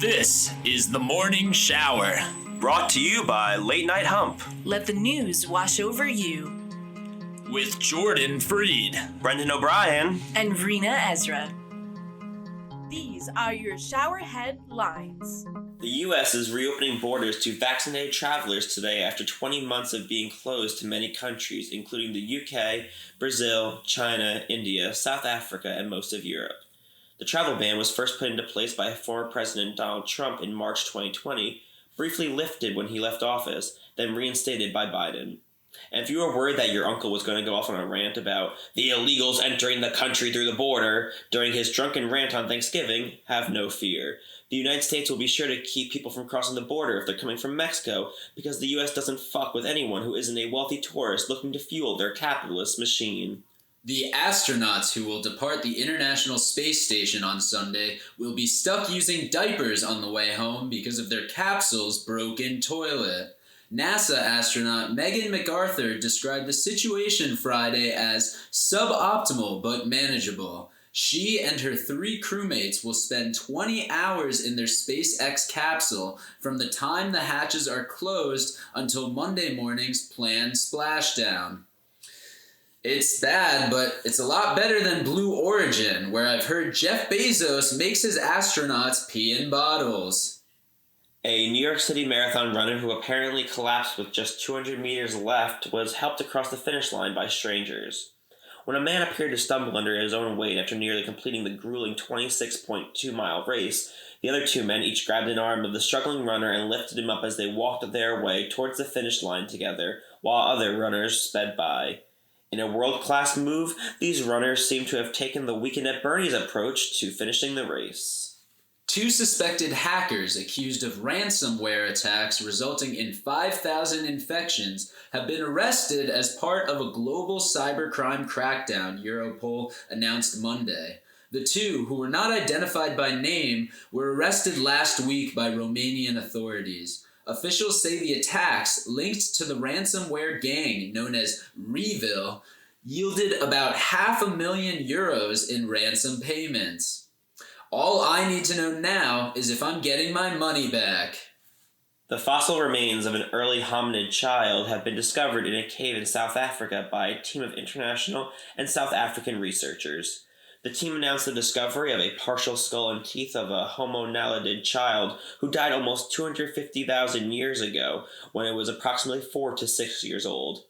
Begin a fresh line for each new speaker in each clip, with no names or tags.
This is the Morning Shower.
Brought to you by Late Night Hump.
Let the news wash over you.
With Jordan Freed,
Brendan O'Brien,
and Reena Ezra. These are your ShowerHead Lines.
The U.S. is reopening borders to vaccinated travelers today after 20 months of being closed to many countries, including the UK, Brazil, China, India, South Africa, and most of Europe. The travel ban was first put into place by former President Donald Trump in March 2020, briefly lifted when he left office, then reinstated by Biden. And if you were worried that your uncle was going to go off on a rant about the illegals entering the country through the border during his drunken rant on Thanksgiving, have no fear. The United States will be sure to keep people from crossing the border if they're coming from Mexico, because the U.S. doesn't fuck with anyone who isn't a wealthy tourist looking to fuel their capitalist machine.
The astronauts who will depart the International Space Station on Sunday will be stuck using diapers on the way home because of their capsule's broken toilet. NASA astronaut Megan MacArthur described the situation Friday as suboptimal but manageable. She and her 3 crewmates will spend 20 hours in their SpaceX capsule from the time the hatches are closed until Monday morning's planned splashdown. It's bad, but it's a lot better than Blue Origin, where I've heard Jeff Bezos makes his astronauts pee in bottles.
A New York City marathon runner who apparently collapsed with just 200 meters left was helped across the finish line by strangers. When a man appeared to stumble under his own weight after nearly completing the grueling 26.2-mile race, the other 2 men each grabbed an arm of the struggling runner and lifted him up as they walked their way towards the finish line together, while other runners sped by. In a world-class move, these runners seem to have taken the Weekend at Bernie's approach to finishing the race.
2 suspected hackers accused of ransomware attacks resulting in 5,000 infections have been arrested as part of a global cybercrime crackdown, Europol announced Monday. The 2, who were not identified by name, were arrested last week by Romanian authorities. Officials say the attacks, linked to the ransomware gang known as Revil, yielded about €500,000 in ransom payments. All I need to know now is if I'm getting my money back.
The fossil remains of an early hominid child have been discovered in a cave in South Africa by a team of international and South African researchers. The team announced the discovery of a partial skull and teeth of a Homo naledi child who died almost 250,000 years ago when it was approximately 4 to 6 years old.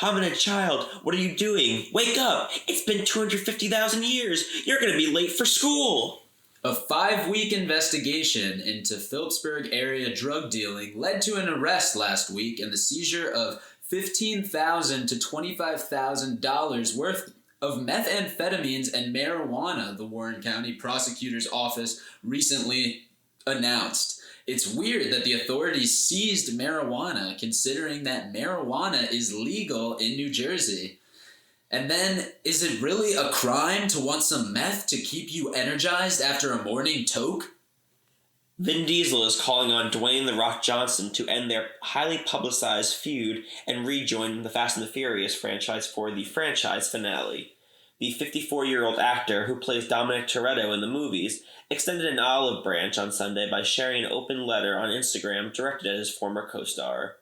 Hominid child, what are you doing? Wake up! It's been 250,000 years! You're going to be late for school!
A 5-week investigation into Phillipsburg area drug dealing led to an arrest last week and the seizure of $15,000 to $25,000 worth of methamphetamines and marijuana, the Warren County Prosecutor's Office recently announced. It's weird that the authorities seized marijuana, considering that marijuana is legal in New Jersey. And then, is it really a crime to want some meth to keep you energized after a morning toke?
Vin Diesel is calling on Dwayne "The Rock" Johnson to end their highly publicized feud and rejoin the Fast and the Furious franchise for the franchise finale. The 54-year-old actor, who plays Dominic Toretto in the movies, extended an olive branch on Sunday by sharing an open letter on Instagram directed at his former co-star.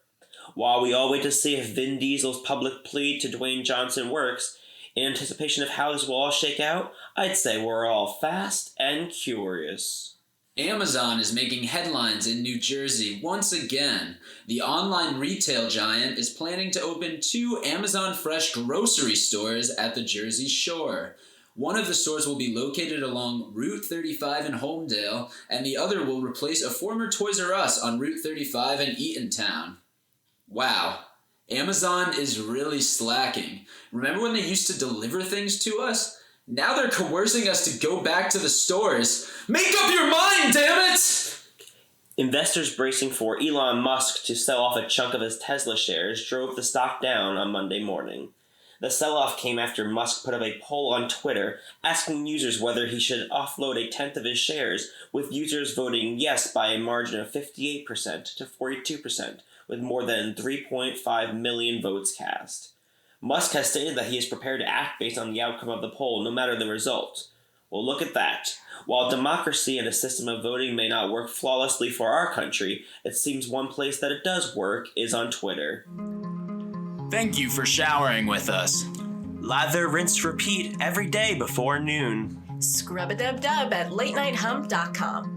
While we all wait to see if Vin Diesel's public plea to Dwayne Johnson works, in anticipation of how this will all shake out, I'd say we're all fast and curious.
Amazon is making headlines in New Jersey once again. The online retail giant is planning to open 2 Amazon Fresh grocery stores at the Jersey Shore. One of the stores will be located along Route 35 in Holmdale, and the other will replace a former Toys R Us on Route 35 in Eatontown. Wow, Amazon is really slacking. Remember when they used to deliver things to us? Now they're coercing us to go back to the stores. Make up your mind, damn it!
Investors bracing for Elon Musk to sell off a chunk of his Tesla shares drove the stock down on Monday morning. The sell-off came after Musk put up a poll on Twitter asking users whether he should offload a tenth of his shares, with users voting yes by a margin of 58% to 42%, with more than 3.5 million votes cast. Musk has stated that he is prepared to act based on the outcome of the poll, no matter the result. Well, look at that. While democracy and a system of voting may not work flawlessly for our country, it seems one place that it does work is on Twitter.
Thank you for showering with us.
Lather, rinse, repeat every day before noon.
Scrub-a-dub-dub at latenighthump.com.